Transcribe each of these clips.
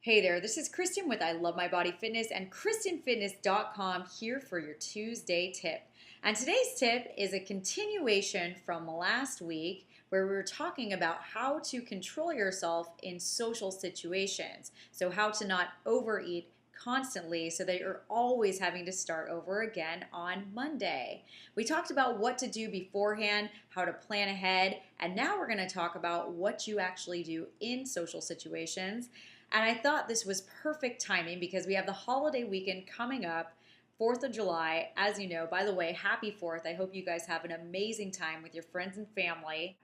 Hey there, this is Kristen with I Love My Body Fitness and KristenFitness.com here for your Tuesday tip. And today's tip is a continuation from last week where we were talking about how to control yourself in social situations. So, how to not overeat constantly so that you're always having to start over again on Monday. We talked about what to do beforehand, how to plan ahead, and now we're going to talk about what you actually do in social situations. And I thought this was perfect timing because we have the holiday weekend coming up, 4th of July. As you know, by the way, happy 4th. I hope you guys have an amazing time with your friends and family.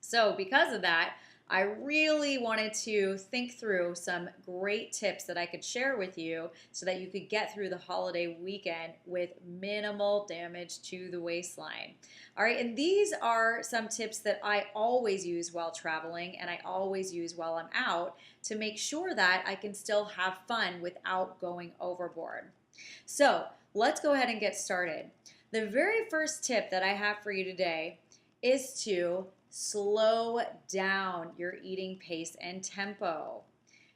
So, because of that, I really wanted to think through some great tips that I could share with you so that you could get through the holiday weekend with minimal damage to the waistline. All right, and these are some tips that I always use while traveling and I always use while I'm out to make sure that I can still have fun without going overboard. So, let's go ahead and get started. The very first tip that I have for you today is to slow down your eating pace and tempo.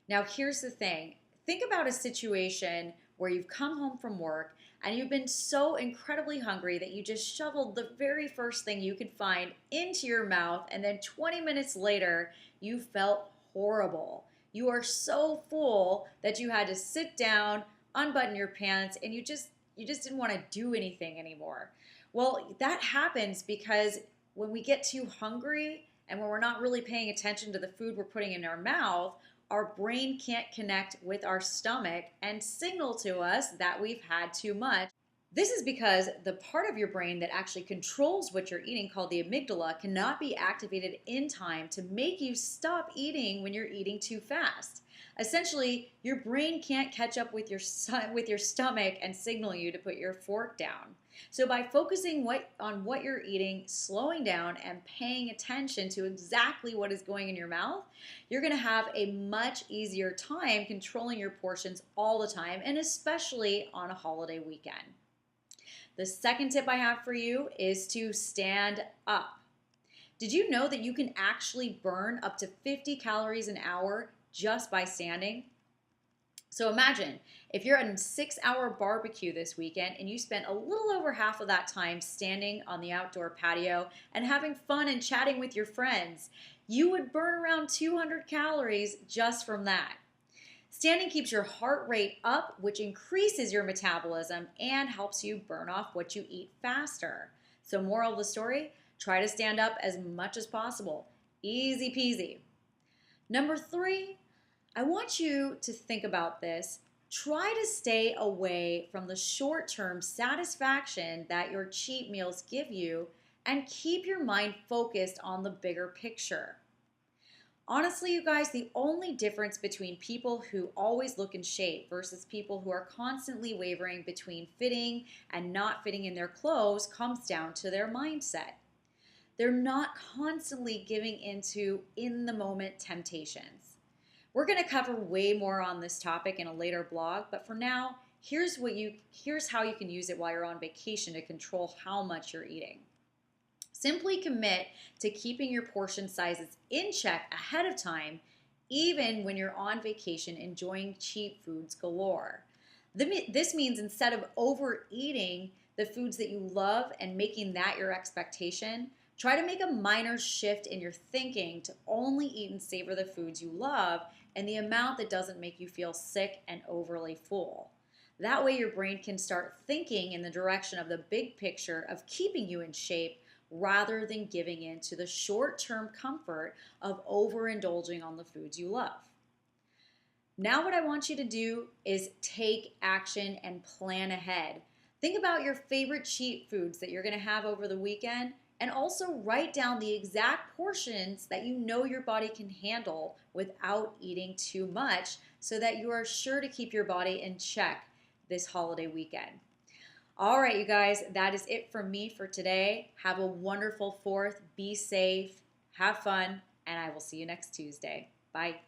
Now, here's the thing. Think about a situation where you've come home from work and you've been so incredibly hungry that you just shoveled the very first thing you could find into your mouth, and then 20 minutes later, you felt horrible. You are so full that you had to sit down, unbutton your pants, and you just didn't want to do anything anymore. Well, that happens because when we get too hungry and when we're not really paying attention to the food we're putting in our mouth, our brain can't connect with our stomach and signal to us that we've had too much. This is because the part of your brain that actually controls what you're eating, called the amygdala, cannot be activated in time to make you stop eating when you're eating too fast. Essentially, your brain can't catch up with your stomach and signal you to put your fork down. So by focusing on what you're eating, slowing down, and paying attention to exactly what is going in your mouth, you're going to have a much easier time controlling your portions all the time, and especially on a holiday weekend. The second tip I have for you is to stand up. Did you know that you can actually burn up to 50 calories an hour just by standing? So imagine if you're at a 6-hour barbecue this weekend and you spent a little over half of that time standing on the outdoor patio and having fun and chatting with your friends, you would burn around 200 calories just from that. Standing keeps your heart rate up, which increases your metabolism and helps you burn off what you eat faster. So moral of the story, try to stand up as much as possible. Easy peasy. Number 3, I want you to think about this. Try to stay away from the short-term satisfaction that your cheat meals give you and keep your mind focused on the bigger picture. Honestly, you guys, the only difference between people who always look in shape versus people who are constantly wavering between fitting and not fitting in their clothes comes down to their mindset. They're not constantly giving into in-the-moment temptations. We're going to cover way more on this topic in a later blog, but for now, here's how you can use it while you're on vacation to control how much you're eating. Simply commit to keeping your portion sizes in check ahead of time, even when you're on vacation enjoying cheap foods galore. This means instead of overeating the foods that you love and making that your expectation, try to make a minor shift in your thinking to only eat and savor the foods you love and the amount that doesn't make you feel sick and overly full. That way your brain can start thinking in the direction of the big picture of keeping you in shape rather than giving in to the short-term comfort of overindulging on the foods you love. Now what I want you to do is take action and plan ahead. Think about your favorite cheat foods that you're going to have over the weekend, and also write down the exact portions that you know your body can handle without eating too much so that you are sure to keep your body in check this holiday weekend. All right, you guys, that is it from me for today. Have a wonderful 4th. Be safe, have fun, and I will see you next Tuesday. Bye.